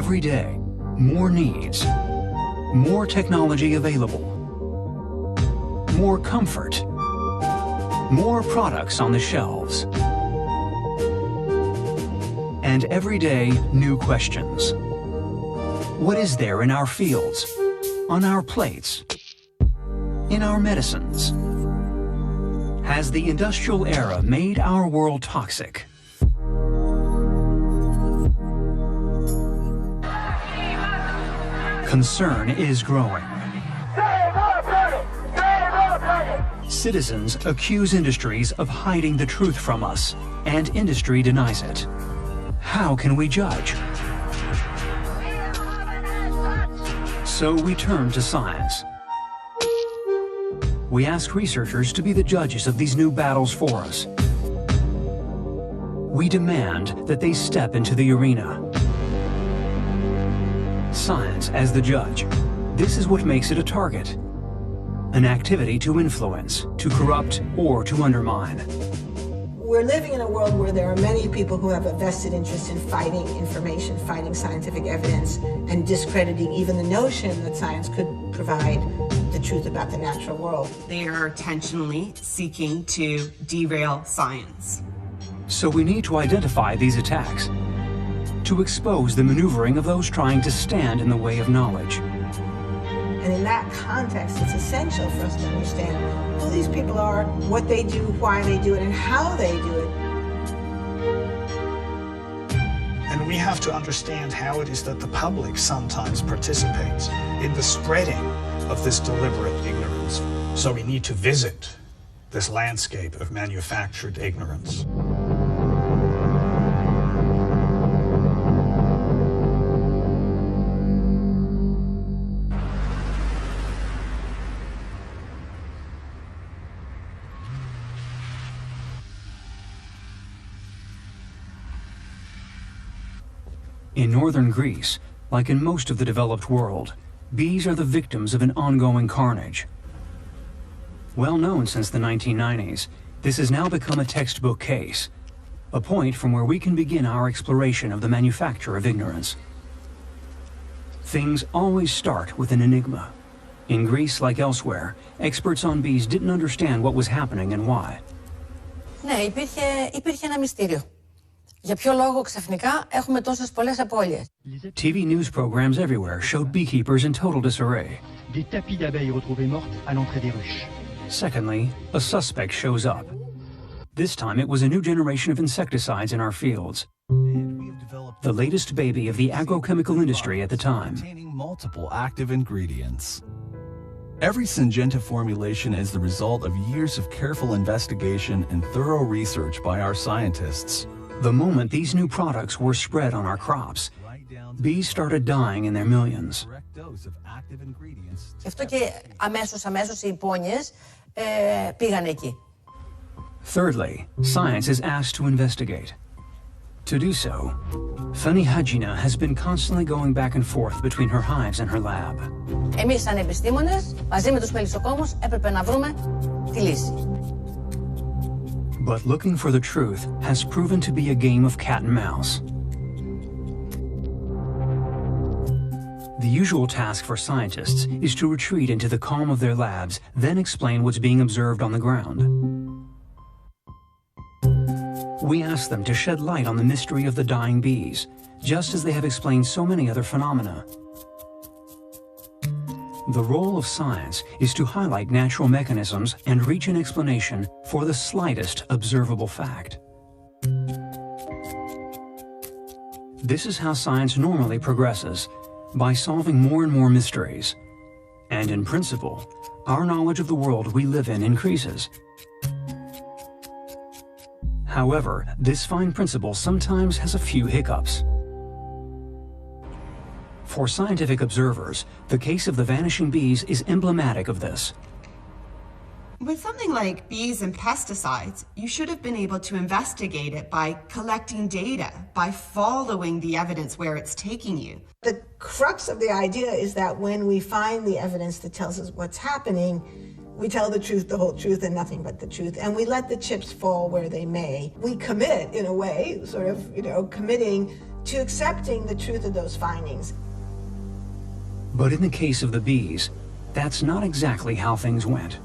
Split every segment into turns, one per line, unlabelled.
Every day, more needs, more technology available, more comfort, more products on the shelves. And every day, new questions. What is there in our fields, on our plates, in our medicines? Has the industrial era made our world toxic? Concern is growing. Citizens accuse industries of hiding the truth from us, and industry denies it. How can we judge? So we turn to science. We ask researchers to be the judges of these new battles for us. We demand that they step into the arena. Science as the judge. This is what makes it a target. An activity to influence, to corrupt, or to undermine.
We're living in a world where there are many people who have a vested interest in fighting information, fighting scientific evidence, and discrediting even the notion that science could provide the truth about the natural world.
They are intentionally seeking to derail science.
So we need to identify these attacks, to expose the maneuvering of those trying to stand in the way of knowledge.
And in that context, it's essential for us to understand who these people are, what they do, why they do it, and how they do it.
And we have to understand how it is that the public sometimes participates in the spreading of this deliberate ignorance. So we need to visit this landscape of manufactured ignorance.
In northern Greece, like in most of the developed world, bees are the victims of an ongoing carnage. Well known since the 1990s, this has now become a textbook case, a point from where we can begin our exploration of the manufacture of ignorance. Things always start with an enigma. In Greece, like elsewhere, experts on bees didn't understand what was happening and why.
Ναι, υπήρχε ένα μυστήριο. Για ποιο λόγο ξαφνικά έχουμε τόσες πολλές απώλειες?
TV news programs everywhere showed beekeepers in total disarray.
Des tapis d'abeilles retrouvées mortes à l'entrée des ruches.
Secondly, a suspect shows up. This time it was a new generation of insecticides in our fields. The latest baby of the agrochemical industry at the time.
Containing multiple active ingredients. Every Syngenta formulation is the result of years of careful investigation and thorough research by our scientists.
The moment these new products were spread on our crops, bees started dying in their millions.
Γι' αυτό και αμέσως οι υπόνοιες πήγαν εκεί.
Thirdly, science is asked to investigate. To do so, Fani Hajina has been constantly going back and forth between her hives and her lab.
Εμείς σαν επιστήμονες, μαζί με τους μελισσοκόμους, έπρεπε να βρούμε τη λύση.
But looking for the truth has proven to be a game of cat and mouse. The usual task for scientists is to retreat into the calm of their labs, then explain what's being observed on the ground. We ask them to shed light on the mystery of the dying bees, just as they have explained so many other phenomena. The role of science is to highlight natural mechanisms and reach an explanation for the slightest observable fact. This is how science normally progresses, by solving more and more mysteries. And in principle, our knowledge of the world we live in increases. However, this fine principle sometimes has a few hiccups. For scientific observers, the case of the vanishing bees is emblematic of this.
With something like bees and pesticides, you should have been able to investigate it by collecting data, by following the evidence where it's taking you.
The crux of the idea is that when we find the evidence that tells us what's happening, we tell the truth, the whole truth, and nothing but the truth, and we let the chips fall where they may. We commit, in a way, sort of, committing to accepting the truth of those findings.
But in the case of the bees, that's not exactly how things went.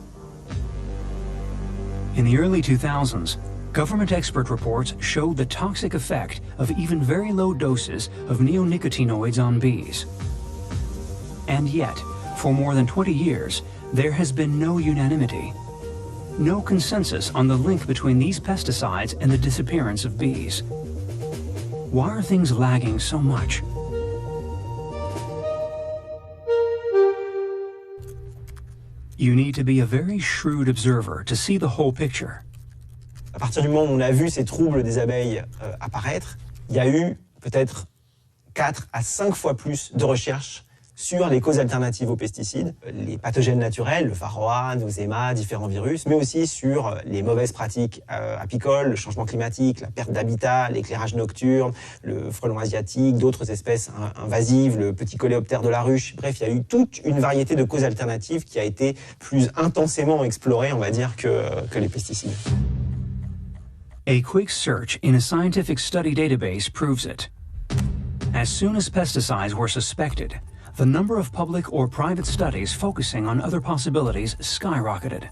In the early 2000s, government expert reports showed the toxic effect of even very low doses of neonicotinoids on bees. And yet, for more than 20 years, there has been no unanimity, no consensus on the link between these pesticides and the disappearance of bees. Why are things lagging so much? You need to be a very shrewd observer to see the whole picture.
À partir du moment où on a vu ces troubles des abeilles apparaître, il y a eu peut-être 4 à 5 fois plus de recherches sur les causes alternatives aux pesticides, les pathogènes naturels, le varroa, nosema, différents virus, mais aussi sur les mauvaises pratiques apicoles, le changement climatique, la perte d'habitat, l'éclairage nocturne, le frelon asiatique, d'autres espèces invasives, le petit coléoptère de la ruche. Bref, il y a eu toute une variété de causes alternatives qui a été plus intensément explorée, on va dire, que les pesticides.
A quick search in a scientific study database proves it. As soon as pesticides were suspected, the number of public or private studies focusing on other possibilities skyrocketed.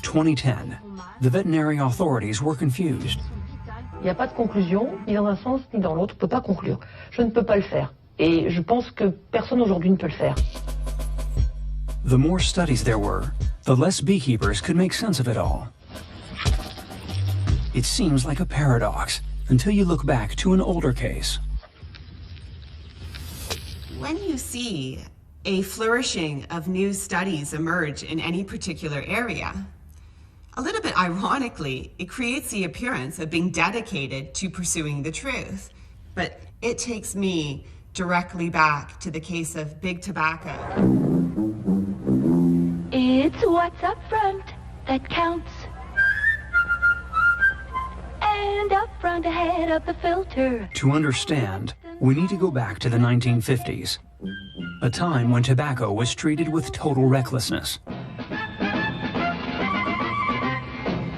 2010, the veterinary authorities were confused.
Il n'y a pas de conclusion, ni dans un sens ni dans l'autre. On ne peut pas conclure. Je ne peux pas le faire. Et je pense que personne aujourd'hui ne peut le faire.
The more studies there were, the less beekeepers could make sense of it all. It seems like a paradox until you look back to an older case.
When you see a flourishing of new studies emerge in any particular area, a little bit ironically, it creates the appearance of being dedicated to pursuing the truth. But it takes me directly back to the case of big tobacco.
It's what's up front that counts. And up front ahead of the filter.
To understand, we need to go back to the 1950s, a time when tobacco was treated with total recklessness.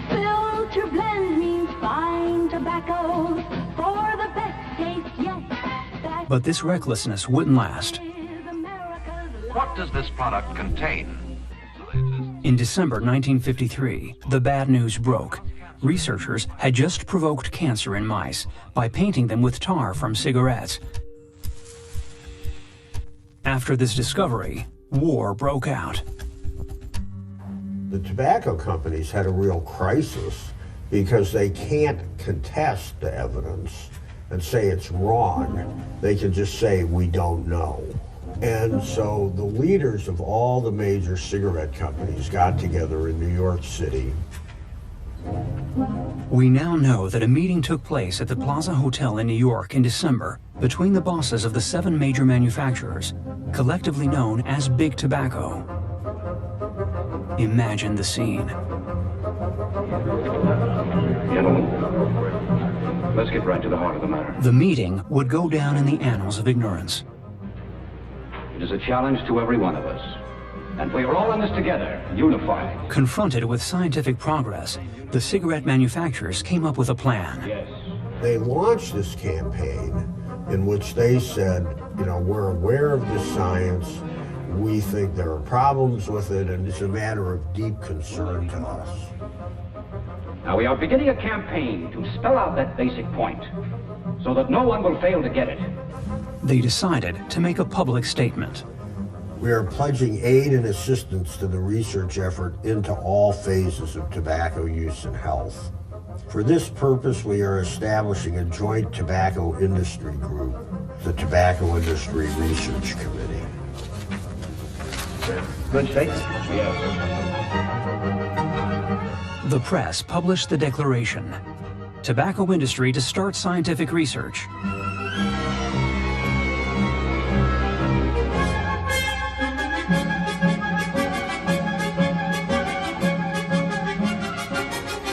Filter blend means fine tobacco for the best taste yet.
But this recklessness wouldn't last.
What does this product contain?
In December 1953, the bad news broke. Researchers had just provoked cancer in mice by painting them with tar from cigarettes. After this discovery, war broke out.
The tobacco companies had a real crisis because they can't contest the evidence and say it's wrong. They can just say, we don't know. And so the leaders of all the major cigarette companies got together in New York City.
We now know that a meeting took place at the Plaza Hotel in New York in December between the bosses of the 7 major manufacturers, collectively known as Big Tobacco. Imagine the scene.
Gentlemen, let's get right to the heart of the matter.
The meeting would go down in the annals of ignorance.
It is a challenge to every one of us. And we are all in this together, unified.
Confronted with scientific progress, the cigarette manufacturers came up with a plan.
Yes.
They launched this campaign in which they said, we're aware of this science, we think there are problems with it, and it's a matter of deep concern to us.
Now we are beginning a campaign to spell out that basic point, so that no one will fail to get it.
They decided to make a public statement.
We are pledging aid and assistance to the research effort into all phases of tobacco use and health. For this purpose, we are establishing a joint tobacco industry group, the Tobacco Industry Research Committee.
Good statement? Yes.
The press published the declaration, Tobacco Industry to Start Scientific Research.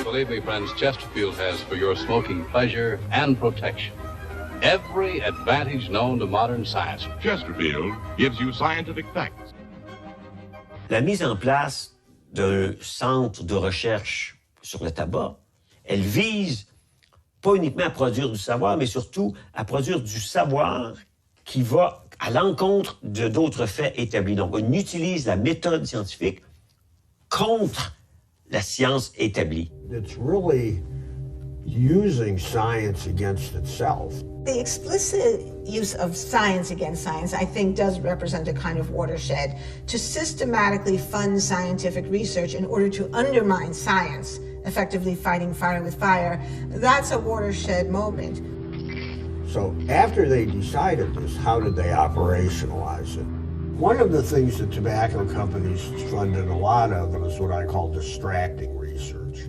Believe me, friends, Chesterfield has for your smoking pleasure and protection every advantage known to modern science.
Chesterfield gives you scientific facts.
La mise en place d'un centre de recherche sur le tabac, elle vise pas uniquement à produire du savoir, mais surtout à produire du savoir qui va à l'encontre de d'autres faits établis. Donc, on utilise la méthode scientifique contre la science établie.
It's really using science against itself.
The explicit use of science against science, I think, does represent a kind of watershed. To systematically fund scientific research in order to undermine science, effectively fighting fire with fire, that's a watershed moment.
So after they decided this, how did they operationalize it? One of the things that tobacco companies funded a lot of was what I call distracting research.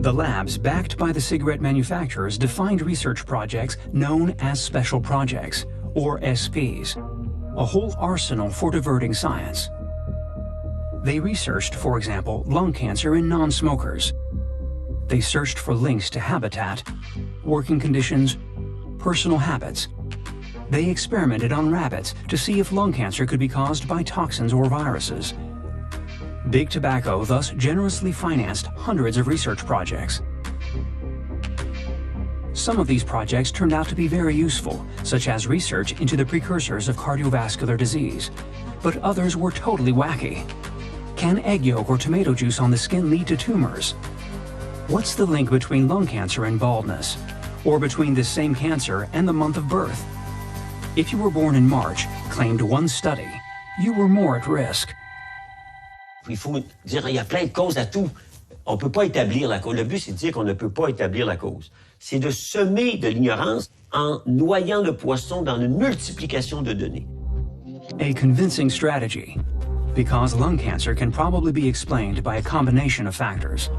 The labs backed by the cigarette manufacturers defined research projects known as special projects, or SPs, a whole arsenal for diverting science. They researched, for example, lung cancer in non-smokers. They searched for links to habitat, working conditions, personal habits. They experimented on rabbits to see if lung cancer could be caused by toxins or viruses. Big Tobacco thus generously financed hundreds of research projects. Some of these projects turned out to be very useful, such as research into the precursors of cardiovascular disease, but others were totally wacky. Can egg yolk or tomato juice on the skin lead to tumors? What's the link between lung cancer and baldness? Or between this same cancer and the month of birth? If you were born in March, claimed one study, you were more at risk.
Il faut dire, il y a plein de causes à tout. On ne peut pas établir la cause. Le but, c'est de dire qu'on ne peut pas établir la cause. C'est de semer de l'ignorance en noyant le poisson dans une multiplication de données.
A convincing strategy, because lung cancer can probably be explained by a combination of factors.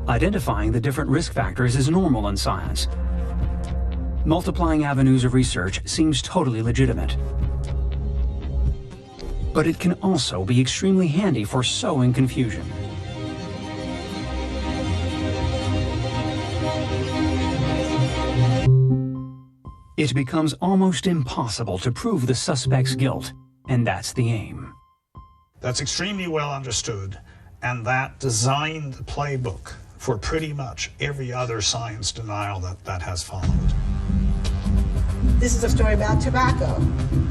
Identifying the different risk factors is normal in science. Multiplying avenues of research seems totally legitimate. But it can also be extremely handy for sowing confusion. It becomes almost impossible to prove the suspect's guilt, and that's the aim.
That's extremely well understood, and that designed the playbook for pretty much every other science denial that has followed.
This is a story about tobacco.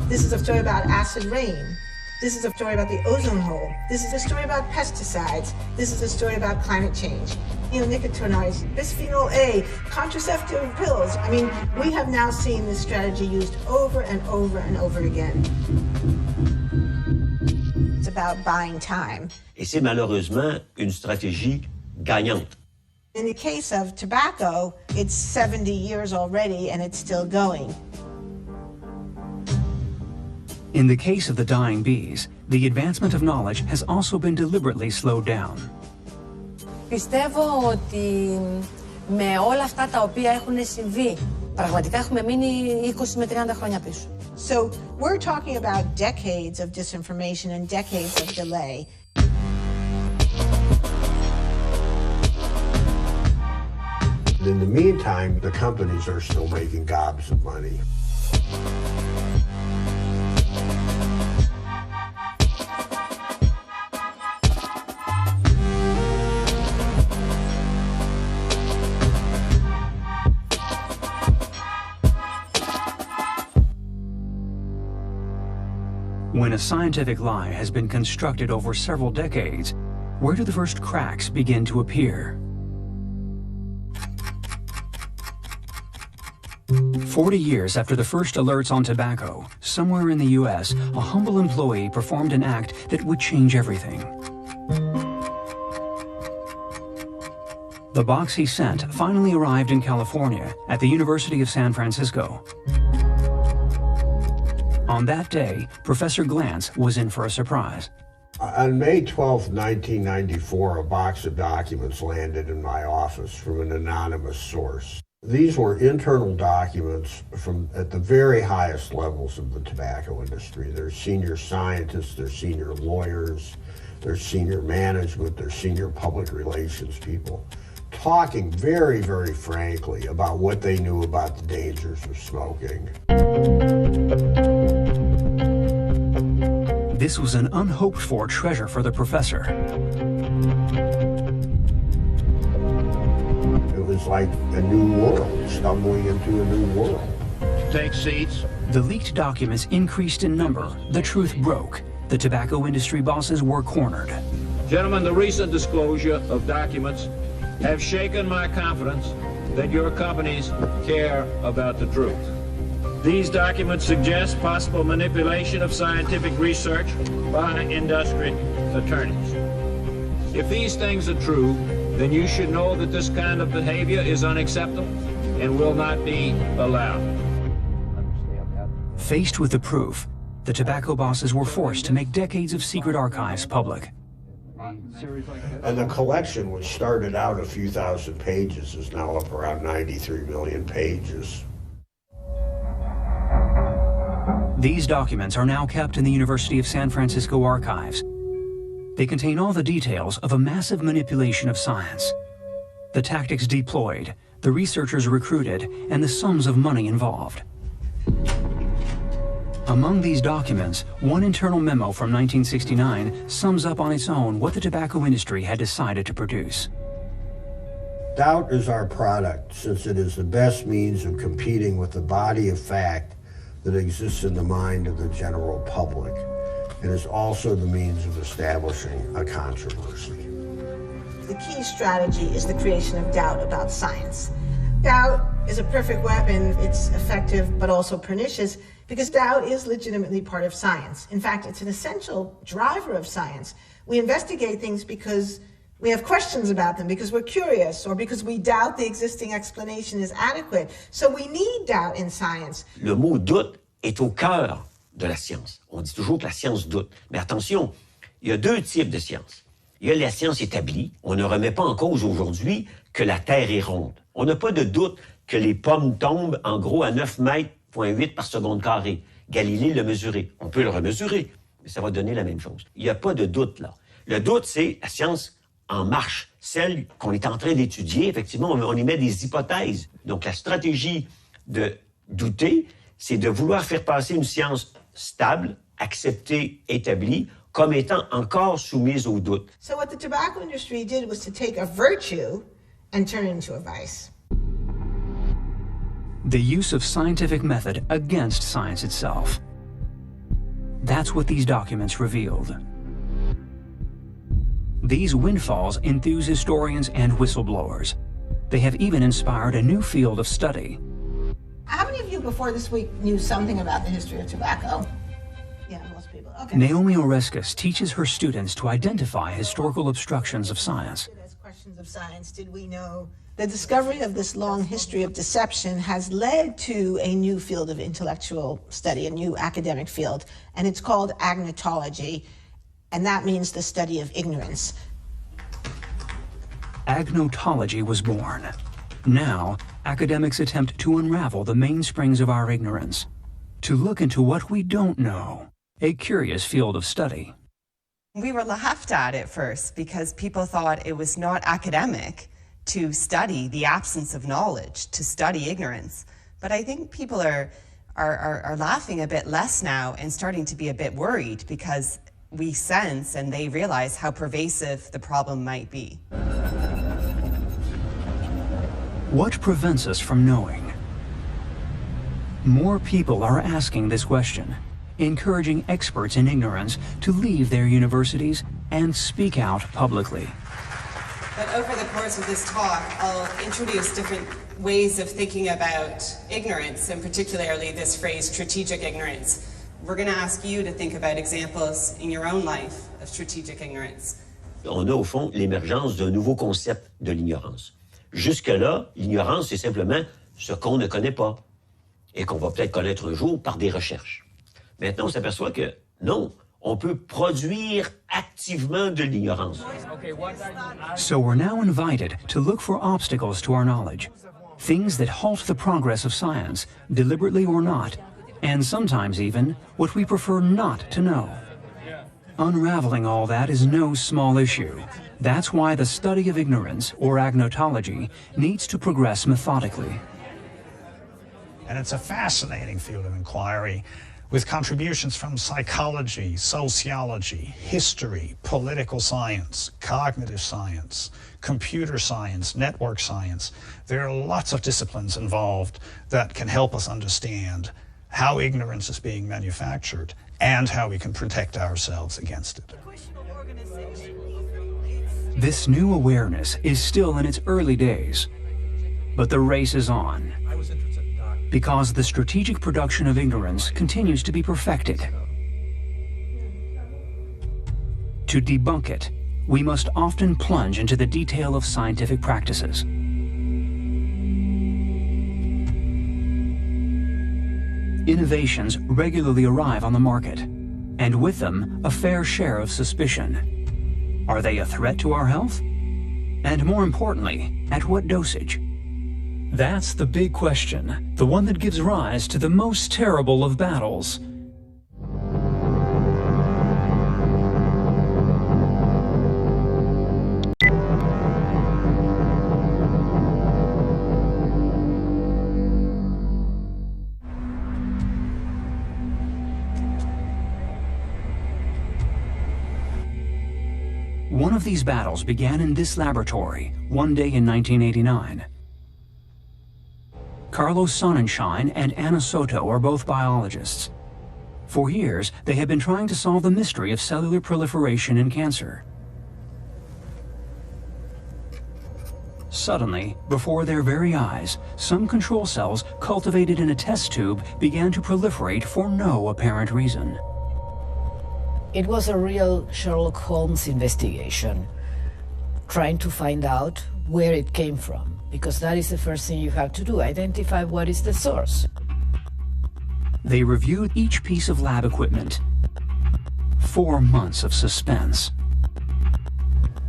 This is a story about acid rain. This is a story about the ozone hole. This is a story about pesticides. This is a story about climate change. Neonicotinoids, bisphenol A, contraceptive pills. I mean, we have now seen this strategy used over and over and over again. It's about buying time.
Et c'est malheureusement une stratégie gagnante.
In the case of tobacco, it's 70 years already and it's still going.
In the case of the dying bees, the advancement of knowledge has also been deliberately slowed down.
Πιστεύω ότι με όλα αυτά τα οποία έχουν συμβεί, πραγματικά έχουμε μείνει 20 με 30 χρόνια πίσω.
So we're talking about decades of disinformation and decades of delay.
In the meantime, the companies are still making gobs of money.
When a scientific lie has been constructed over several decades, where do the first cracks begin to appear? 40 years after the first alerts on tobacco, somewhere in the US, a humble employee performed an act that would change everything. The box he sent finally arrived in California at the University of San Francisco. On that day, Professor Glantz was in for a surprise.
On May 12, 1994, a box of documents landed in my office from an anonymous source. These were internal documents from at the very highest levels of the tobacco industry. They're senior scientists, they're senior lawyers, they're senior management, they're senior public relations people, talking very, very frankly about what they knew about the dangers of smoking.
This was an unhoped-for treasure for the professor.
is like a new world, stumbling into a new world.
Take seats.
The leaked documents increased in number. The truth broke. The tobacco industry bosses were cornered.
Gentlemen, the recent disclosure of documents have shaken my confidence that your companies care about the truth. These documents suggest possible manipulation of scientific research by industry attorneys. If these things are true, then you should know that this kind of behavior is unacceptable and will not be allowed.
Faced with the proof, the tobacco bosses were forced to make decades of secret archives public.
And the collection, which started out a few thousand pages, is now up around 93 million pages.
These documents are now kept in the University of San Francisco archives. They contain all the details of a massive manipulation of science. The tactics deployed, the researchers recruited, and the sums of money involved. Among these documents, one internal memo from 1969 sums up on its own what the tobacco industry had decided to produce.
Doubt is our product, since it is the best means of competing with the body of fact that exists in the mind of the general public. It is also the means of establishing a controversy.
The key strategy is the creation of doubt about science. Doubt is a perfect weapon. It's effective, but also pernicious, because doubt is legitimately part of science. In fact, it's an essential driver of science. We investigate things because we have questions about them, because we're curious, or because we doubt the existing explanation is adequate. So we need doubt in science.
Le mot doute est au cœur de la science. On dit toujours que la science doute. Mais attention, il y a deux types de science. Il y a la science établie. On ne remet pas en cause aujourd'hui que la Terre est ronde. On n'a pas de doute que les pommes tombent en gros à 9,8 mètres par seconde carrée. Galilée l'a mesuré. On peut le remesurer, mais ça va donner la même chose. Il n'y a pas de doute là. Le doute, c'est la science en marche, celle qu'on est en train d'étudier. Effectivement, on y met des hypothèses. Donc la stratégie de douter, c'est de vouloir faire passer une science stable, acceptée, établie, comme étant encore soumise au doute.
So what the tobacco industry did was to take a virtue and turn it into a vice.
The use of scientific method against science itself. That's what these documents revealed. These windfalls enthuse historians and whistleblowers. They have even inspired a new field of study.
How many of you before this week knew something about the history of tobacco? Yeah, most people. Okay.
Naomi Oreskes teaches her students to identify historical obstructions of science.
As questions of science, did we know? The discovery of this long history of deception has led to a new field of intellectual study, a new academic field, and it's called agnotology, and that means the study of ignorance.
Agnotology was born. Now, academics attempt to unravel the mainsprings of our ignorance, to look into what we don't know, a curious field of study.
We were laughed at first because people thought it was not academic to study the absence of knowledge, to study ignorance. But I think people are laughing a bit less now and starting to be a bit worried because we sense and they realize how pervasive the problem might be.
What prevents us from knowing? More people are asking this question, encouraging experts in ignorance to leave their universities and speak out publicly.
But over the course of this talk, I'll introduce different ways of thinking about ignorance, and particularly this phrase, strategic ignorance. We're going to ask you to think about examples in your own life of strategic ignorance.
On a au fond l'émergence d'un nouveau concept de l'ignorance. Jusque-là, l'ignorance, c'est simplement ce qu'on ne connaît pas et qu'on va peut-être connaître un jour par des recherches. Maintenant, on s'aperçoit que non, on peut produire activement de l'ignorance.
So we're now invited to look for obstacles to our knowledge, things that halt the progress of science, deliberately or not, and sometimes even what we prefer not to know. Unraveling all that is no small issue. That's why the study of ignorance, or agnotology, needs to progress methodically.
And it's a fascinating field of inquiry. with contributions from psychology, sociology, history, political science, cognitive science, computer science, network science. There are lots of disciplines involved that can help us understand how ignorance is being manufactured and how we can protect ourselves against it.
This new awareness is still in its early days, but the race is on, because the strategic production of ignorance continues to be perfected. To debunk it, we must often plunge into the detail of scientific practices. Innovations regularly arrive on the market, and with them, a fair share of suspicion. Are they a threat to our health? And more importantly, at what dosage? That's the big question, the one that gives rise to the most terrible of battles. One of these battles began in this laboratory one day in 1989. Carlos Sonnenschein and Anna Soto are both biologists. For years, they have been trying to solve the mystery of cellular proliferation in cancer. Suddenly, before their very eyes, some control cells cultivated in a test tube began to proliferate for no apparent reason.
It was a real Sherlock Holmes investigation, trying to find out where it came from, because that is the first thing you have to do, identify what is the source.
They reviewed each piece of lab equipment. 4 months of suspense.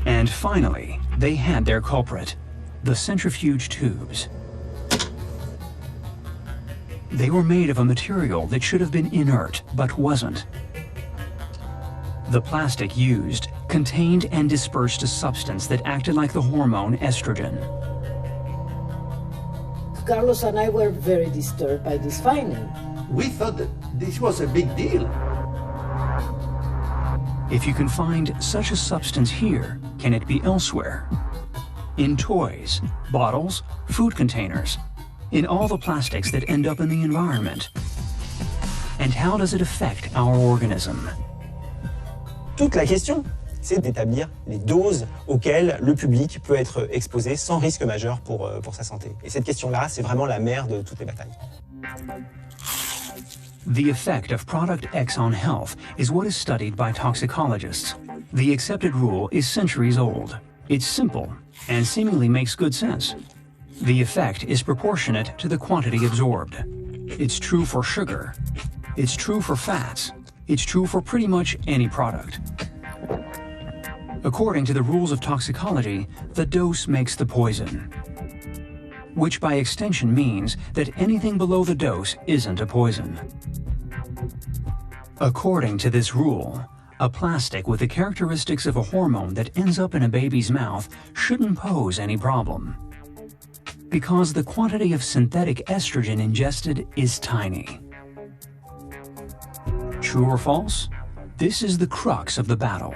And finally, they had their culprit, the centrifuge tubes. They were made of a material that should have been inert, but wasn't. The plastic used contained and dispersed a substance that acted like the hormone estrogen.
Carlos and I were very disturbed by this finding.
We thought that this was a big deal.
If you can find such a substance here, can it be elsewhere? In toys, bottles, food containers, in all the plastics that end up in the environment. And how does it affect our organism?
Toute la question, c'est d'établir les doses auxquelles le public peut être exposé sans risque majeur pour sa santé. Et cette question-là, c'est vraiment la mère de toutes les batailles.
The effect of product X on health is what is studied by toxicologists. The accepted rule is centuries old. It's simple and seemingly makes good sense. The effect is proportionate to the quantity absorbed. It's true for sugar. It's true for fats. It's true for pretty much any product. According to the rules of toxicology, the dose makes the poison, which by extension means that anything below the dose isn't a poison. According to this rule, a plastic with the characteristics of a hormone that ends up in a baby's mouth shouldn't pose any problem, because the quantity of synthetic estrogen ingested is tiny. True or false? This is the crux of the battle.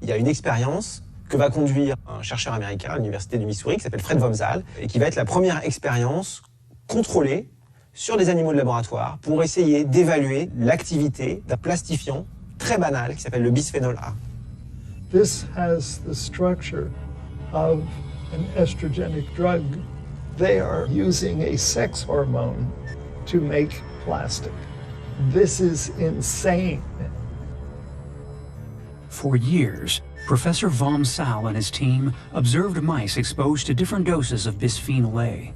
Il y a une expérience que va conduire un chercheur américain à l'université du Missouri qui s'appelle Fred Wamsal et qui va être la première expérience contrôlée sur des animaux de laboratoire pour essayer d'évaluer l'activité d'un plastifiant très banal qui s'appelle le bisphénol A.
This has the structure of an estrogenic drug. They are using a sex hormone to make plastic. This is insane.
For years, Professor Wamsal and his team observed mice exposed to different doses of bisphenol A.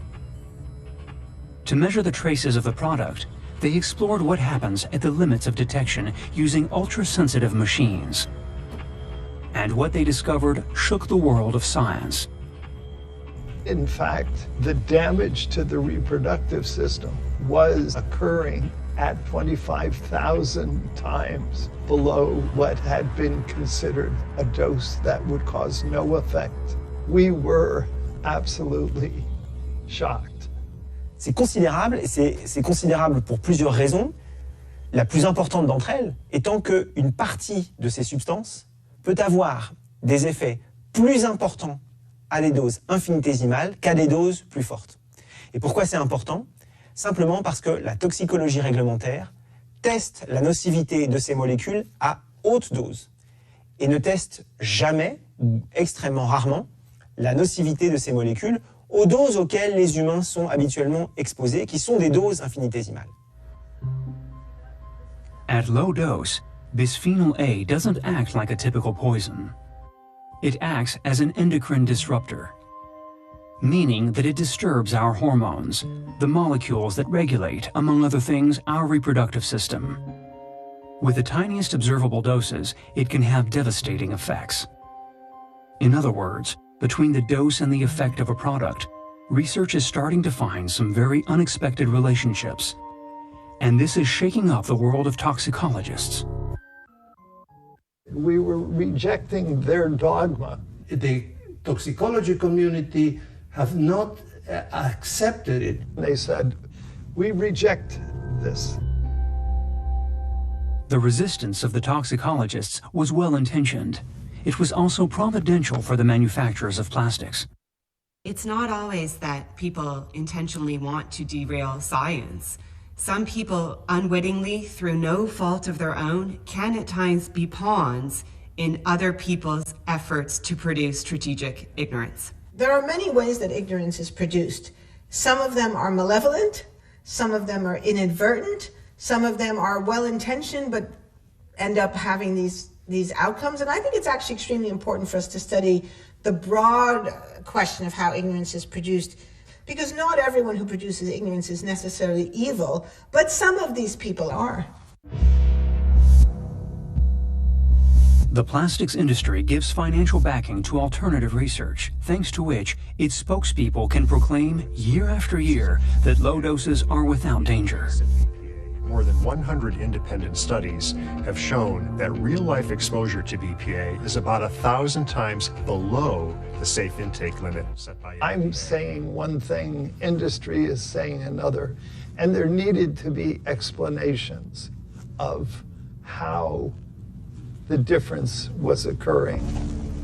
To measure the traces of the product, they explored what happens at the limits of detection using ultra-sensitive machines. And what they discovered shook the world of science.
In fact, the damage to the reproductive system was occurring at 25,000 times below what had been considered a dose that would cause no effect. We were absolutely shocked.
C'est considérable, et c'est considérable pour plusieurs raisons. La plus importante d'entre elles étant qu'une partie de ces substances peut avoir des effets plus importants à des doses infinitésimales qu'à des doses plus fortes. Et pourquoi c'est important? Simplement parce que la toxicologie réglementaire teste la nocivité de ces molécules à haute dose et ne teste jamais, ou extrêmement rarement, la nocivité de ces molécules aux doses auxquelles les humains sont habituellement exposés, qui sont des doses infinitésimales.
At low dose, bisphenol A doesn't act like a typical poison. It acts as an endocrine disruptor, meaning that it disturbs our hormones, the molecules that regulate, among other things, our reproductive system. With the tiniest observable doses, it can have devastating effects. In other words, between the dose and the effect of a product, research is starting to find some very unexpected relationships. And this is shaking up the world of toxicologists.
We were rejecting their dogma.
The toxicology community have not accepted it.
They said, we reject this.
The resistance of the toxicologists was well-intentioned. It was also providential for the manufacturers of plastics.
It's not always that people intentionally want to derail science. Some people unwittingly, through no fault of their own, can at times be pawns in other people's efforts to produce strategic ignorance.
There are many ways that ignorance is produced. Some of them are malevolent, some of them are inadvertent, some of them are well-intentioned but end up having these outcomes. And I think it's actually extremely important for us to study the broad question of how ignorance is produced, because not everyone who produces ignorance is necessarily evil, but some of these people are.
The plastics industry gives financial backing to alternative research, thanks to which its spokespeople can proclaim year after year that low doses are without danger.
More than 100 independent studies have shown that real-life exposure to BPA is about 1,000 times below the safe intake limit set by...
I'm saying one thing, industry is saying another, and there needed to be explanations of how the difference was occurring.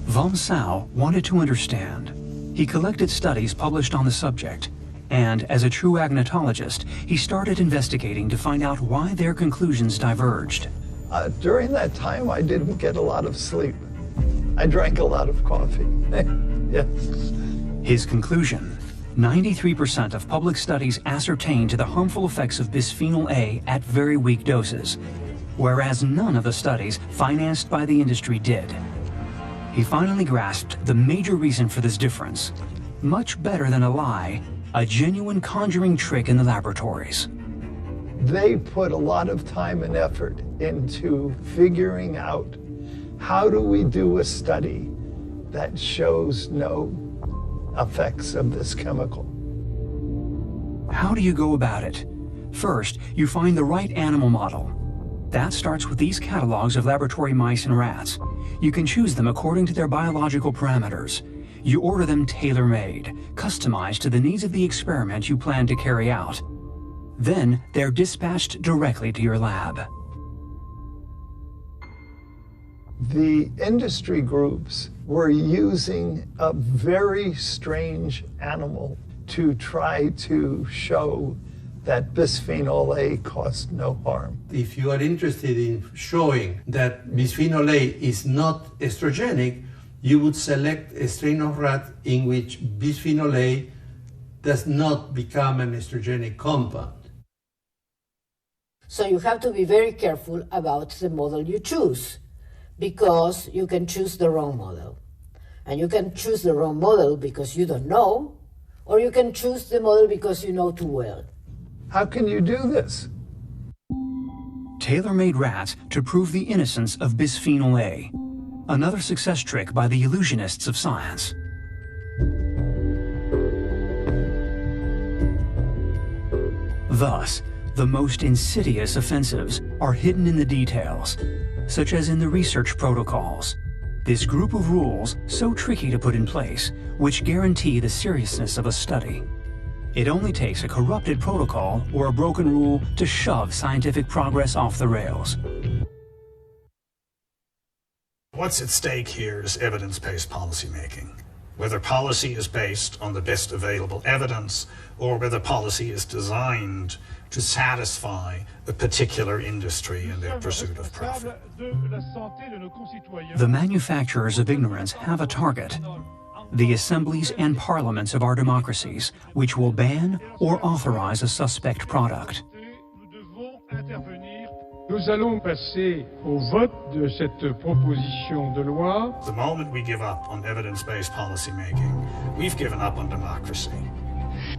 Vom Sau wanted to understand. He collected studies published on the subject, and as a true agnotologist, he started investigating to find out why their conclusions diverged.
During that time, I didn't get a lot of sleep. I drank a lot of coffee. Yes.
His conclusion: 93% of public studies ascertained the harmful effects of bisphenol A at very weak doses, whereas none of the studies financed by the industry did. He finally grasped the major reason for this difference. Much better than a lie, a genuine conjuring trick in the laboratories.
They put a lot of time and effort into figuring out, how do we do a study that shows no effects of this chemical?
How do you go about it? First, you find the right animal model. That starts with these catalogs of laboratory mice and rats. You can choose them according to their biological parameters. You order them tailor-made, customized to the needs of the experiment you plan to carry out. Then they're dispatched directly to your lab.
The industry groups were using a very strange animal to try to show that bisphenol A caused no harm.
If you are interested in showing that bisphenol A is not estrogenic, you would select a strain of rat in which bisphenol A does not become an estrogenic compound.
So you have to be very careful about the model you choose, because you can choose the wrong model. And you can choose the wrong model because you don't know, or you can choose the model because you know too well.
How can you do this?
Tailor-made rats to prove the innocence of bisphenol A. Another success trick by the illusionists of science. Thus, the most insidious offensives are hidden in the details, such as in the research protocols, This group of rules, so tricky to put in place, which guarantee the seriousness of a study. It only takes a corrupted protocol or a broken rule to shove scientific progress off the rails.
What's at stake here is evidence-based policymaking. Whether policy is based on the best available evidence or whether policy is designed to satisfy a particular industry in their pursuit of profit.
The manufacturers of ignorance have a target: the assemblies and parliaments of our democracies, which will ban or authorize a suspect product.
Nous allons passer au vote de cette proposition de loi.
The moment we give up on evidence-based policymaking, we've given up on democracy.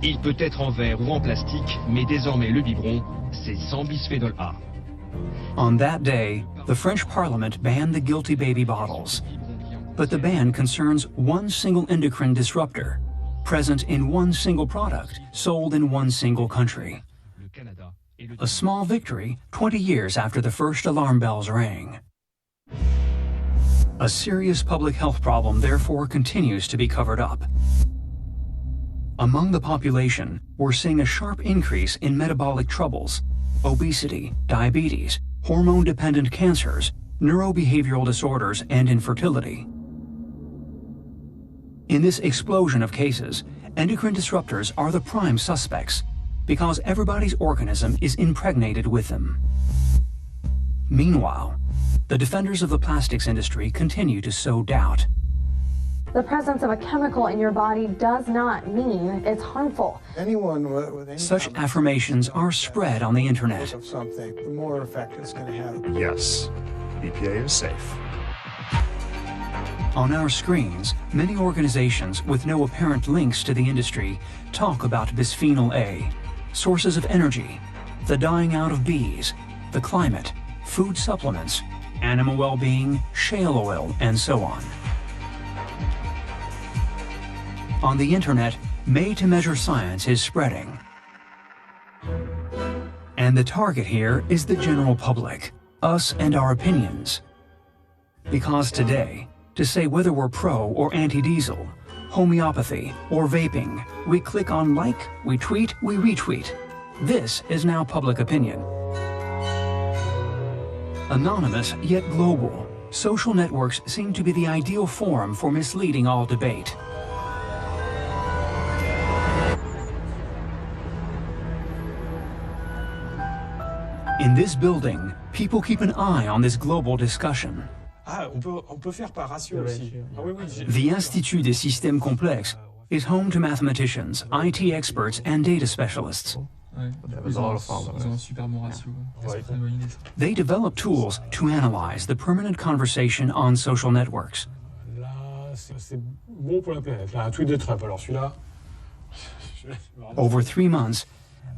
Il peut être en verre ou en plastique, mais désormais le biberon, c'est sans bisphénol A.
On that day, the French Parliament banned the guilty baby bottles. But the ban concerns one single endocrine disruptor, present in one single product, sold in one single country. A small victory 20 years after the first alarm bells rang. A serious public health problem therefore continues to be covered up. Among the population, we're seeing a sharp increase in metabolic troubles, obesity, diabetes, hormone-dependent cancers, neurobehavioral disorders, and infertility. In this explosion of cases, endocrine disruptors are the prime suspects, because everybody's organism is impregnated with them. Meanwhile, the defenders of the plastics industry continue to sow doubt.
The presence of a chemical in your body does not mean it's harmful.
Such affirmations are spread on the internet.
The more effect it's going to have.
Yes, BPA is safe.
On our screens, many organizations with no apparent links to the industry talk about bisphenol A, sources of energy, the dying out of bees, the climate, food supplements, animal well-being, shale oil, and so on. On the internet, made-to-measure science is spreading. And the target here is the general public, us and our opinions. Because today, to say whether we're pro or anti-diesel, homeopathy, or vaping, we click on like, we tweet, we retweet. This is now public opinion. Anonymous yet global, social networks seem to be the ideal forum for misleading all debate. In this building, people keep an eye on this global discussion.
On peut faire par ratio aussi.
The Institut des Systèmes Complexes is home to mathematicians, IT experts, and data specialists. They develop tools to analyze the permanent conversation on social networks. Over 3 months,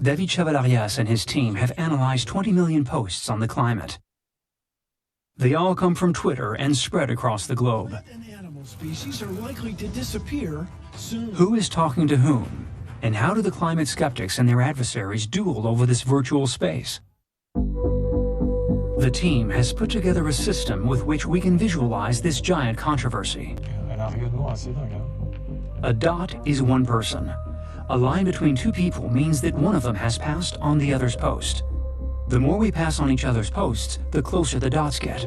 David Chavalarias and his team have analyzed 20 million posts on the climate. They all come from Twitter and spread across the globe.
Species are likely to disappear soon.
Who is talking to whom? And how do the climate skeptics and their adversaries duel over this virtual space? The team has put together a system with which we can visualize this giant controversy. A dot is one person. A line between two people means that one of them has passed on the other's post. The more we pass on each other's posts, the closer the dots get.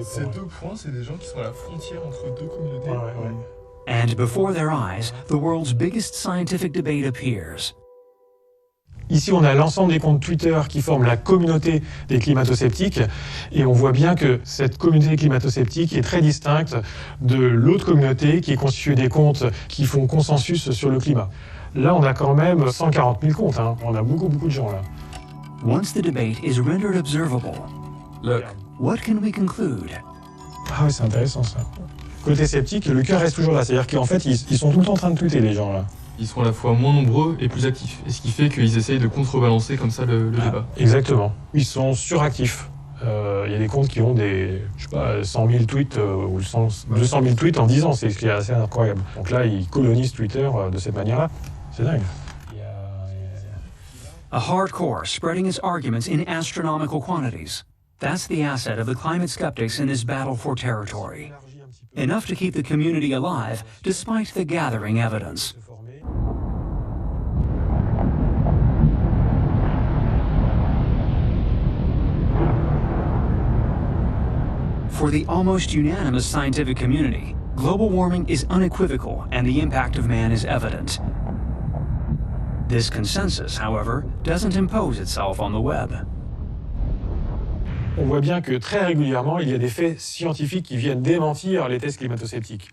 And before their eyes, the world's biggest scientific debate appears.
Ici, on a l'ensemble des comptes Twitter qui forment la communauté des climato-sceptiques et on voit bien que cette communauté climato-sceptique est très distincte de l'autre communauté qui est constituée des comptes qui font consensus sur le climat. Là, on a quand même 140 000 comptes, hein. On a beaucoup de gens là.
Once the debate is rendered observable, look, what can we conclude?
Ah oui, c'est intéressant ça. Côté sceptique, le cœur reste toujours là, c'est-à-dire qu'en fait, ils sont tout le temps en train de tweeter, les gens là.
Ils sont à la fois moins nombreux et plus actifs, et ce qui fait qu'ils essayent de contrebalancer comme ça le débat.
Exactement. Ils sont suractifs. Il y a des comptes qui ont des, je sais pas, 100 000 tweets ou 200 000 tweets en 10 ans, c'est ce qui est assez incroyable. Donc là, ils colonisent Twitter de cette manière-là. C'est dingue.
A hardcore spreading its arguments in astronomical quantities. That's the asset of the climate skeptics in this battle for territory. enough to keep the community alive despite the gathering evidence. For the almost unanimous scientific community, global warming is unequivocal and the impact of man is evident. This consensus, however, doesn't impose itself on the web.
On voit bien que très régulièrement, il y a des faits scientifiques qui viennent démentir les thèses climato-sceptiques.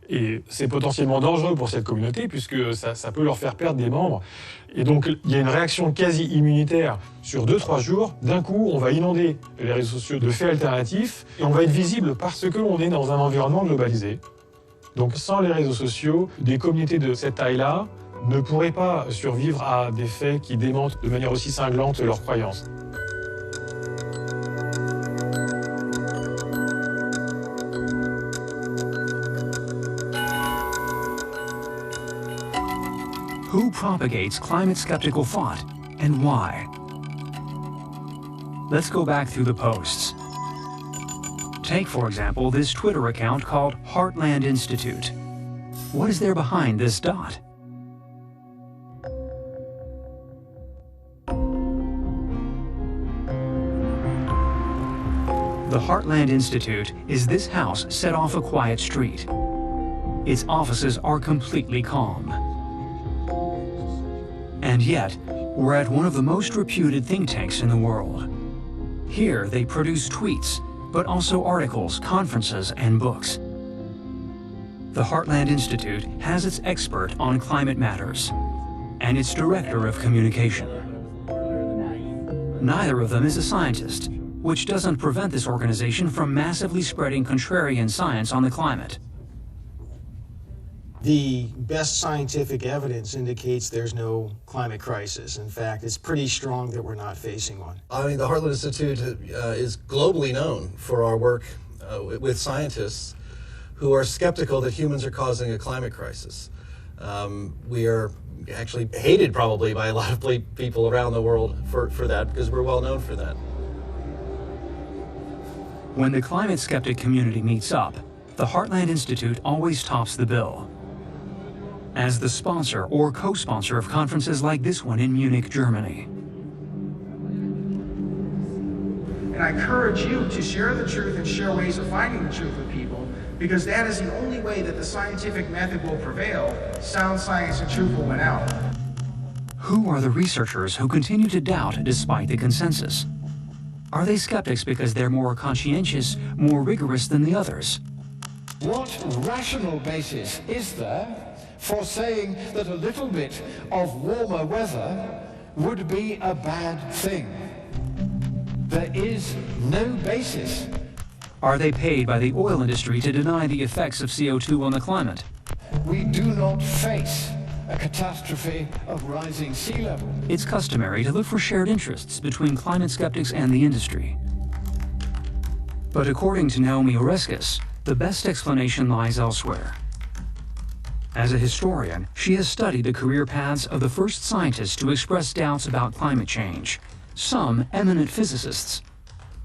Et c'est potentiellement dangereux pour cette communauté puisque ça peut leur faire perdre des membres. Et donc il y a une réaction quasi immunitaire sur 2-3 jours. D'un coup, on va inonder les réseaux sociaux de faits alternatifs et on va être visible parce que l'on est dans un environnement globalisé. Donc sans les réseaux sociaux, des communautés de cette taille-là ne pourraient pas survivre à des faits qui démentent de manière aussi cinglante leurs croyances.
Who propagates climate-skeptical thought, and why? Let's go back through the posts. Take, for example, this Twitter account called Heartland Institute. What is there behind this dot? The Heartland Institute is this house set off a quiet street. Its offices are completely calm. And yet, we're at one of the most reputed think tanks in the world. Here, they produce tweets, but also articles, conferences, and books. The Heartland Institute has its expert on climate matters and its director of communication. Neither of them is a scientist, which doesn't prevent this organization from massively spreading contrarian science on the climate.
The best scientific evidence indicates there's no climate crisis. In fact, it's pretty strong that we're not facing one.
I mean, the Heartland Institute is globally known for our work with scientists who are skeptical that humans are causing a climate crisis. We are actually hated probably by a lot of people around the world for that because we're well known for that.
When the climate skeptic community meets up, the Heartland Institute always tops the bill. As the sponsor or co-sponsor of conferences like this one in Munich, Germany.
And I encourage you to share the truth and share ways of finding the truth with people, because that is the only way that the scientific method will prevail. Sound science and truth will win out.
Who are the researchers who continue to doubt despite the consensus? Are they skeptics because they're more conscientious, more rigorous than the others?
What rational basis is there for saying that a little bit of warmer weather would be a bad thing? There is no basis.
Are they paid by the oil industry to deny the effects of CO2 on the climate?
We do not face a catastrophe of rising sea level.
It's customary to look for shared interests between climate skeptics and the industry. But according to Naomi Oreskes, the best explanation lies elsewhere. As a historian, she has studied the career paths of the first scientists to express doubts about climate change, some eminent physicists.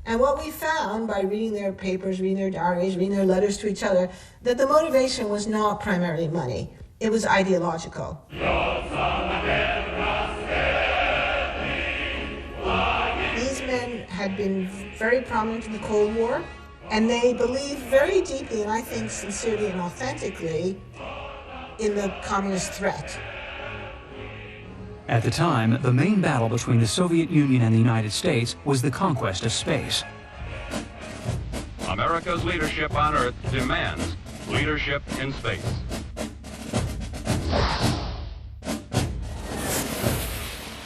And what we found by reading their papers, reading their diaries, reading their letters to each other, that the motivation was not primarily money. It was ideological. These men had been very prominent in the Cold War, and they believed very deeply, and I think sincerely and authentically, in the communist threat.
At the time, the main battle between the Soviet Union and the United States was the conquest of space.
America's leadership on Earth demands leadership in space.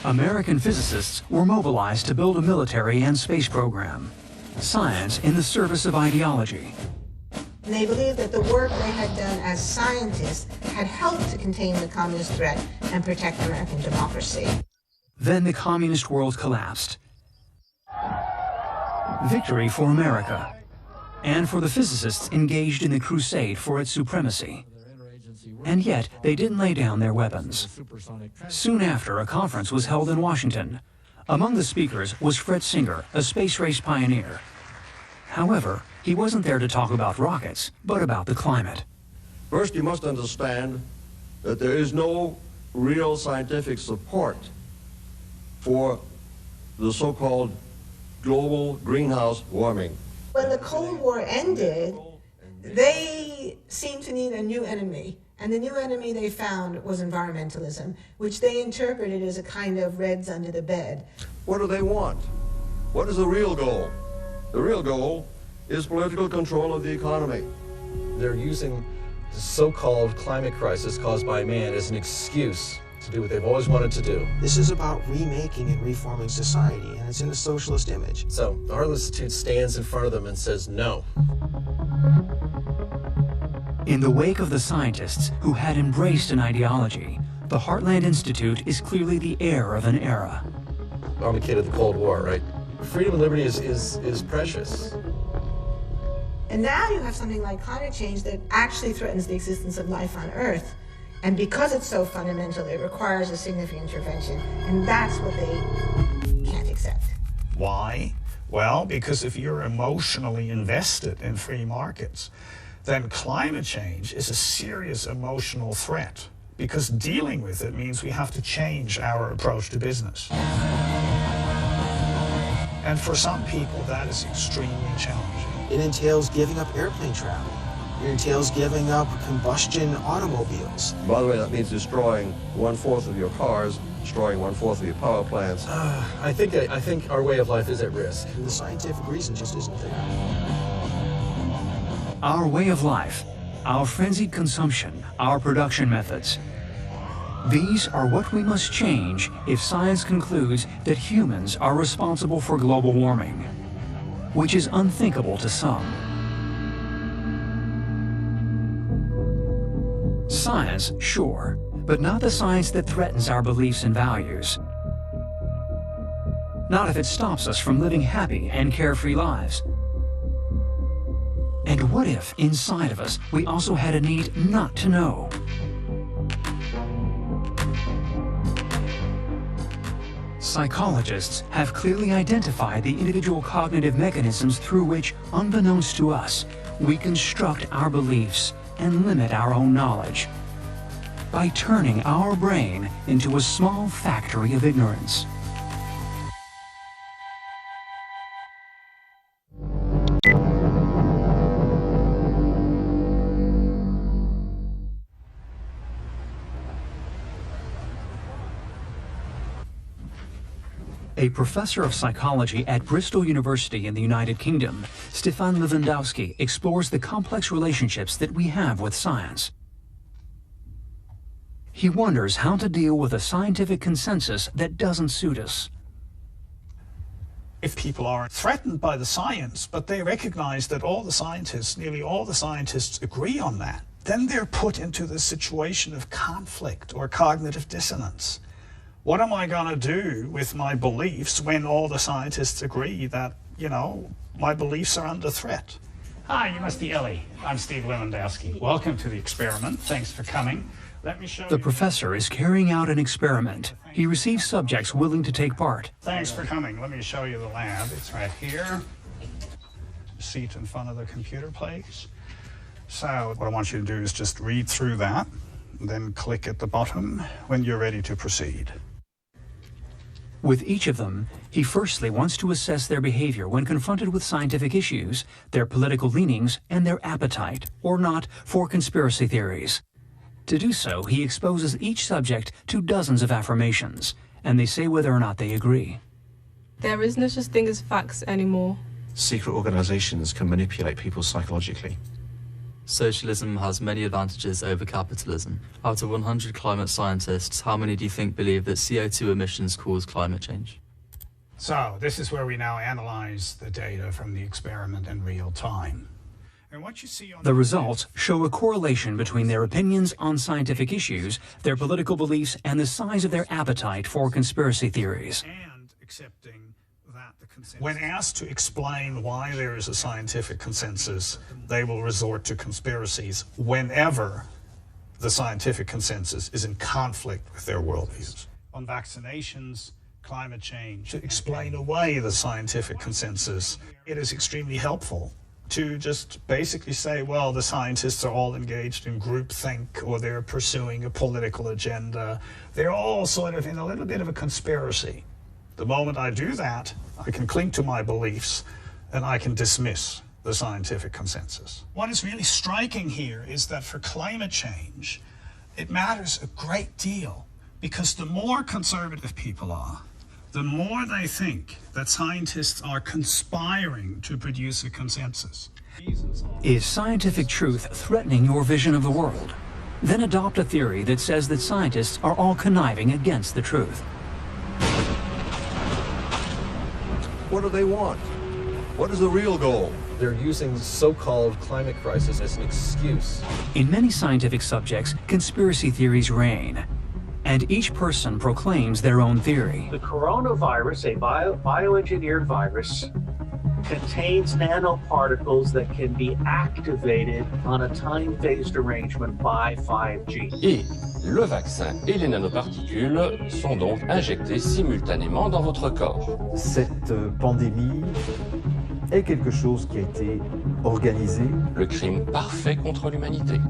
American physicists were mobilized to build a military and space program. Science in the service of ideology.
And they believed that the work they had done as scientists had helped to contain the communist threat and protect American democracy.
Then the communist world collapsed. Victory for America, and for the physicists engaged in the crusade for its supremacy. And yet, they didn't lay down their weapons. Soon after, a conference was held in Washington. Among the speakers was Fred Singer, a space race pioneer. However, he wasn't there to talk about rockets, but about the climate.
First, you must understand that there is no real scientific support for the so-called global greenhouse warming.
When the Cold War ended, they seemed to need a new enemy. And the new enemy they found was environmentalism, which they interpreted as a kind of reds under the bed.
What do they want? What is the real goal? The real goal is political control of the economy.
They're using the so-called climate crisis caused by man as an excuse to do what they've always wanted to do.
This is about remaking and reforming society, and it's in a socialist image.
So the Heartland Institute stands in front of them and says no.
In the wake of the scientists who had embraced an ideology, the Heartland Institute is clearly the heir of an era.
I'm a kid of the Cold War, right? Freedom and liberty is precious.
And now you have something like climate change that actually threatens the existence of life on Earth. And because it's so fundamental, it requires a significant intervention. And that's what they can't accept.
Why? Well, because if you're emotionally invested in free markets, then climate change is a serious emotional threat, because dealing with it means we have to change our approach to business. And for some people, that is extremely challenging.
It entails giving up airplane travel. It entails giving up combustion automobiles.
By the way, that means destroying 1/4 of your cars, destroying 1/4 of your power plants.
I think our way of life is at risk.
The scientific reason just isn't there.
Our way of life, our frenzied consumption, our production methods. These are what we must change if science concludes that humans are responsible for global warming, which is unthinkable to some. Science, sure, but not the science that threatens our beliefs and values. Not if it stops us from living happy and carefree lives. And what if, inside of us, we also had a need not to know? Psychologists have clearly identified the individual cognitive mechanisms through which, unbeknownst to us, we construct our beliefs and limit our own knowledge by turning our brain into a small factory of ignorance. A professor of psychology at Bristol University in the United Kingdom, Stefan Lewandowski explores the complex relationships that we have with science. He wonders how to deal with a scientific consensus that doesn't suit us.
If people are threatened by the science, but they recognize that all the scientists, nearly all the scientists, agree on that, then they're put into this situation of conflict or cognitive dissonance. What am I going to do with my beliefs when all the scientists agree that, my beliefs are under threat? Hi, you must be Ellie. I'm Steve Lewandowski. Welcome to the experiment. Thanks for coming. Let me show you.
The professor is carrying out an experiment. He receives subjects willing to take part.
Thanks for coming. Let me show you the lab. It's right here. Seat in front of the computer, please. So what I want you to do is just read through that, then click at the bottom when you're ready to proceed.
With each of them, he firstly wants to assess their behavior when confronted with scientific issues, their political leanings, and their appetite, or not, for conspiracy theories. To do so, he exposes each subject to dozens of affirmations, and they say whether or not they agree.
There is no such thing as facts anymore.
Secret organizations can manipulate people psychologically.
Socialism has many advantages over capitalism. Out of 100 climate scientists, how many do you think believe that CO2 emissions cause climate change?
So this is where we now analyze the data from the experiment in real time. And what you see on
the results show a correlation between their opinions on scientific issues, their political beliefs, and the size of their appetite for conspiracy theories.
And accepting that the consensus. When asked to explain why there is a scientific consensus, they will resort to conspiracies whenever the scientific consensus is in conflict with their worldviews. On vaccinations, climate change to explain away the scientific consensus. It is extremely helpful to just basically say, well, the scientists are all engaged in groupthink, or they're pursuing a political agenda. They're all sort of in a little bit of a conspiracy. The moment I do that, I can cling to my beliefs and I can dismiss the scientific consensus. What is really striking here is that for climate change, it matters a great deal, because the more conservative people are, the more they think that scientists are conspiring to produce a consensus.
Is scientific truth threatening your vision of the world? Then adopt a theory that says that scientists are all conniving against the truth.
What do they want? What is the real goal?
They're using the so-called climate crisis as an excuse.
In many scientific subjects, conspiracy theories reign, and each person proclaims their own theory.
The coronavirus, a bioengineered virus, contains nanoparticles that can be activated on a time-phased arrangement by 5G.
Et le vaccin et les nanoparticules sont donc injectés simultanément dans votre corps.
Cette pandémie est quelque chose qui a été organisé.
Le crime parfait contre l'humanité.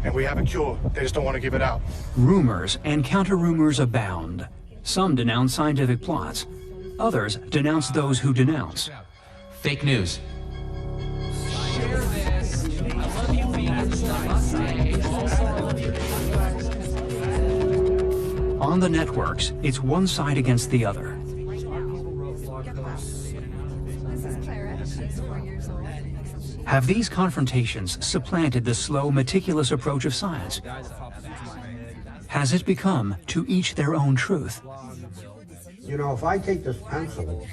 And we have a cure. They just don't want to give it out.
Rumors and counter-rumors abound. Some denounce scientific plots. Others denounce those who denounce.
Fake news.
On the networks, it's one side against the other. Have these confrontations supplanted the slow, meticulous approach of science? Has it become to each their own truth?
You know, if I take this pencil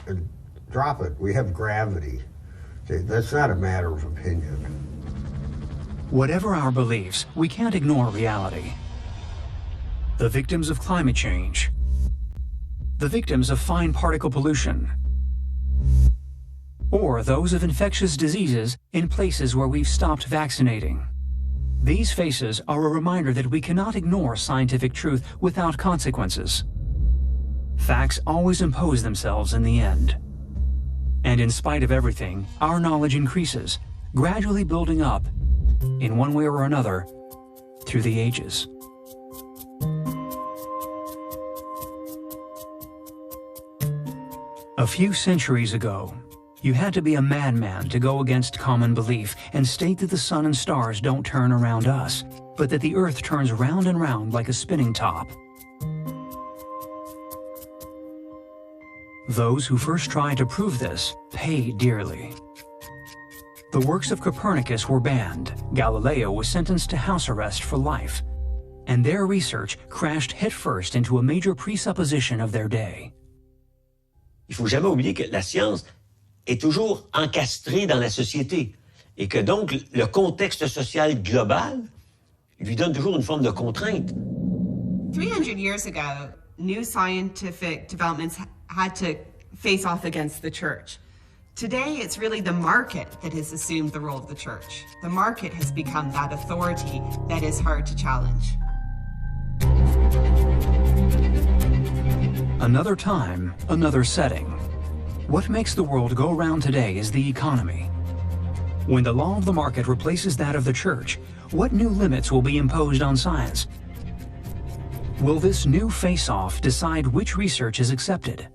and drop it, we have gravity. Okay, that's not a matter of opinion.
Whatever our beliefs, we can't ignore reality. The victims of climate change. The victims of fine particle pollution. Or those of infectious diseases in places where we've stopped vaccinating. These faces are a reminder that we cannot ignore scientific truth without consequences. Facts always impose themselves in the end. And in spite of everything, our knowledge increases, gradually building up, in one way or another, through the ages. A few centuries ago, you had to be a madman to go against common belief and state that the sun and stars don't turn around us, but that the earth turns round and round like a spinning top. Those who first tried to prove this paid dearly. The works of Copernicus were banned. Galileo was sentenced to house arrest for life, and their research crashed headfirst into a major presupposition of their day.
Il faut jamais oublier que la science est toujours encastrée dans la société et que donc le contexte social global lui donne toujours une forme de contrainte.
300 years ago, new scientific developments had to face off against the church. Today, it's really the market that has assumed the role of the church. The market has become that authority that is hard to challenge.
Another time, another setting. What makes the world go round today is the economy. When the law of the market replaces that of the church, what new limits will be imposed on science? Will this new face-off decide which research is accepted?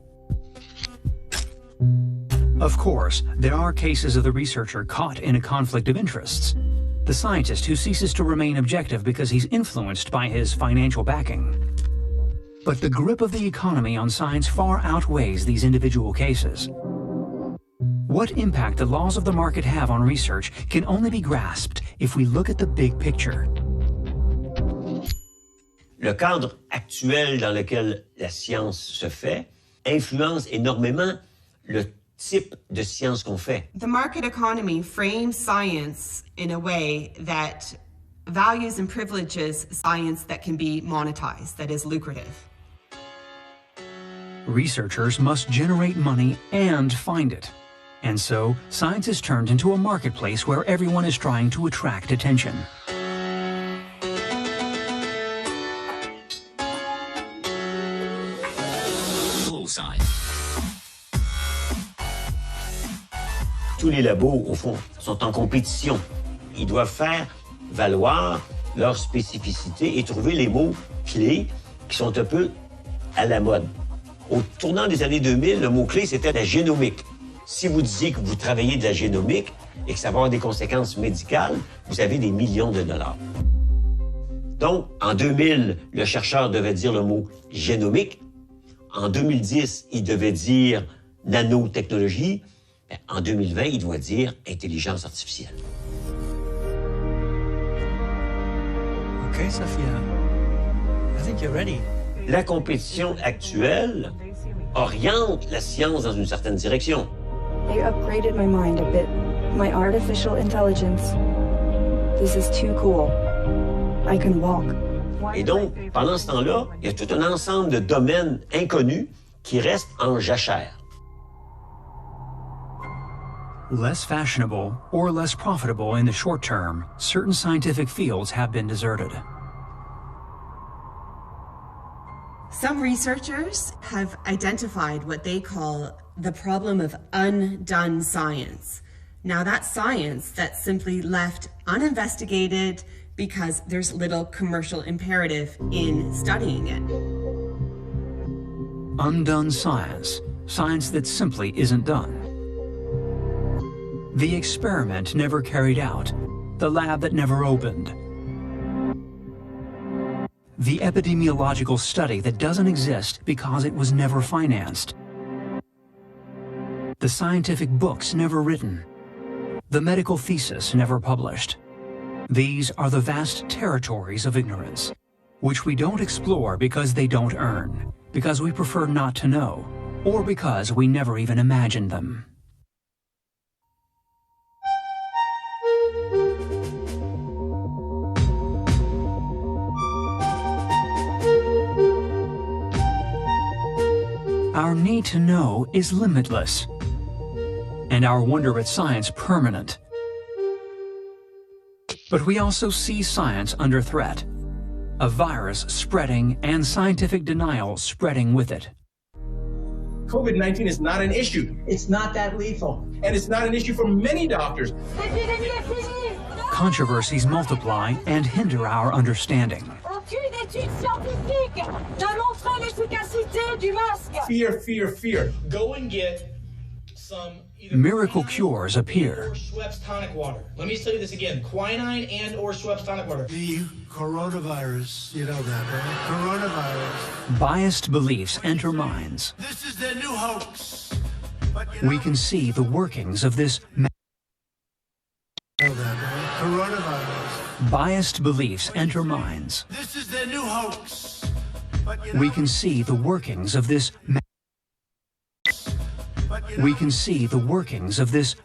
Of course, there are cases of the researcher caught in a conflict of interests. The scientist who ceases to remain objective because he's influenced by his financial backing. But the grip of the economy on science far outweighs these individual cases. What impact the laws of the market have on research can only be grasped if we look at the big picture.
Le cadre actuel dans lequel la science se fait influence énormément le type de science qu'on fait.
The market economy frames science in a way that values and privileges science that can be monetized, that is lucrative.
Researchers must generate money and find it. And so, science is turned into a marketplace where everyone is trying to attract attention.
side.
Tous les labos, au fond, sont en compétition. Ils doivent faire valoir leur spécificité et trouver les mots clés qui sont un peu à la mode. Au tournant des années 2000, le mot-clé, c'était la génomique. Si vous disiez que vous travaillez de la génomique et que ça va avoir des conséquences médicales, vous avez des millions de dollars. Donc, en 2000, le chercheur devait dire le mot génomique. En 2010, il devait dire nanotechnologie. En 2020, il doit dire intelligence artificielle.
OK, Sophia. I think you're ready.
La compétition actuelle oriente la science dans une certaine direction.
They upgraded my mind a bit. My artificial intelligence. This is too cool. I can walk.
Et donc, pendant ce temps-là, il y a tout un ensemble de domaines inconnus qui restent en jachère.
Less fashionable or less profitable in the short term, certain scientific fields have been deserted.
Some researchers have identified what they call the problem of undone science. Now, that's science that's simply left uninvestigated because there's little commercial imperative in studying it.
Undone science, science that simply isn't done. The experiment never carried out, the lab that never opened. The epidemiological study that doesn't exist because it was never financed. The scientific books never written. The medical thesis never published. These are the vast territories of ignorance, which we don't explore because they don't earn, because we prefer not to know, or because we never even imagined them. Our need to know is limitless, and our wonder at science permanent. But we also see science under threat, a virus spreading and scientific denial spreading with it.
COVID-19 is not an issue.
It's not that lethal.
And it's not an issue for many doctors.
Controversies multiply and hinder our understanding.
Fear, fear, fear. Go and get some
Miracle cures appear.
or Schweppes tonic water. Let me tell you this again. Quinine and or Schweppes tonic water.
The coronavirus, you know that, right? Coronavirus.
Biased beliefs enter minds.
This is their new hoax.
We can see the workings of this
You know that, right? Coronavirus.
biased beliefs enter minds.
This is their new hoax.
We can see the workings of this. We can see the workings of this.